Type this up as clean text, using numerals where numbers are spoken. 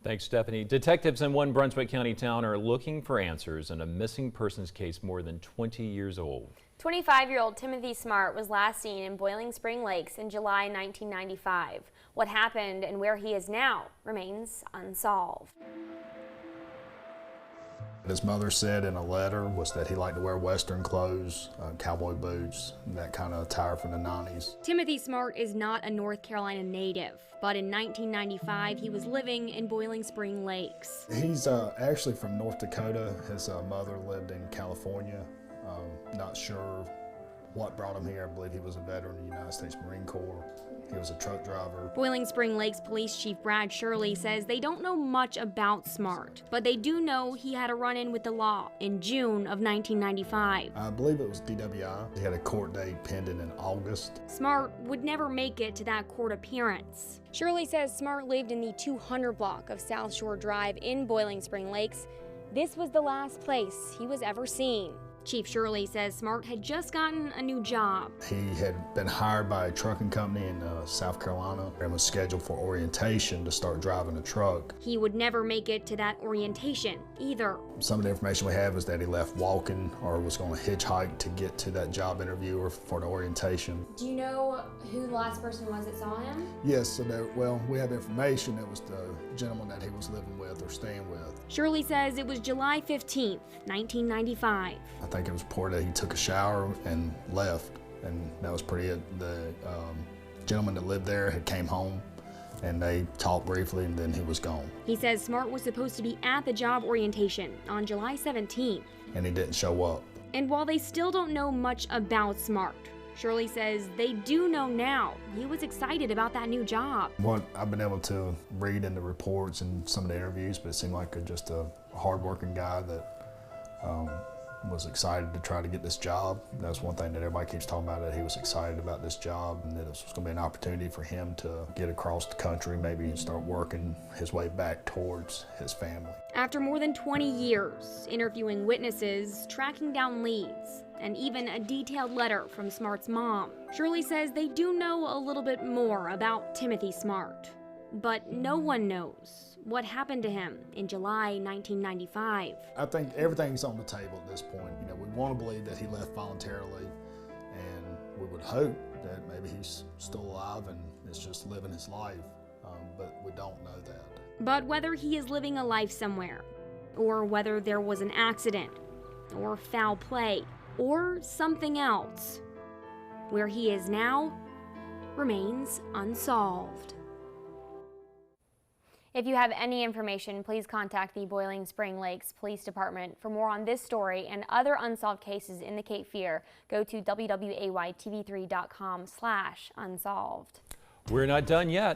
Thanks, Stephanie. Detectives in one Brunswick County town are looking for answers in a missing persons case more than 20 years old. 25-year-old Timothy Smart was last seen in Boiling Spring Lakes in July 1995. What happened and where he is now remains unsolved. His mother said in a letter was that he liked to wear Western clothes, cowboy boots, and that kind of attire from the 90s. Timothy Smart is not a North Carolina native, but in 1995 he was living in Boiling Spring Lakes. He's actually from North Dakota. His mother lived in California. Not sure what brought him here. I believe he was a veteran of the United States Marine Corps. He was a truck driver. Boiling Spring Lakes Police Chief Shirley says they don't know much about Smart, but they do know he had a run-in with the law in June of 1995. I believe it was WWAY. He had a court date pending in August. Smart would never make it to that court appearance. Shirley says Smart lived in the 200 block of South Shore Drive in Boiling Spring Lakes. This was the last place he was ever seen. Chief Shirley says Smart had just gotten a new job. He had been hired by a trucking company in South Carolina and was scheduled for orientation to start driving a truck. He would never make it to that orientation either. Some of the information we have is that he left walking or was going to hitchhike to get to that job interview or for the orientation. Do you know who the last person was that saw him? Yes, so well, we have information that was the gentleman that he was living with or staying with. Shirley says it was July 15th, 1995. I think it was reported that he took a shower and left, and that was pretty it. The gentleman that lived there had came home, and they talked briefly, and then he was gone. He says Smart was supposed to be at the job orientation on July 17th. And he didn't show up. And while they still don't know much about Smart, Shirley says they do know now he was excited about that new job. What I've been able to read in the reports and some of the interviews, but it seemed like just a hard-working guy that was excited to try to get this job. That's one thing that everybody keeps talking about, that he was excited about this job and that this was going to be an opportunity for him to get across the country, maybe start working his way back towards his family. After more than 20 years, interviewing witnesses, tracking down leads, and even a detailed letter from Smart's mom, Shirley says they do know a little bit more about Timothy Smart. But no one knows what happened to him in July 1995. I think everything's on the table at this point. You know, we want to believe that he left voluntarily, and we would hope that maybe he's still alive and is just living his life, but we don't know that. But whether he is living a life somewhere, or whether there was an accident, or foul play, or something else, where he is now remains unsolved. If you have any information, please contact the Boiling Spring Lakes Police Department. For more on this story and other unsolved cases in the Cape Fear, go to WWAYTV3.com/unsolved. We're not done yet.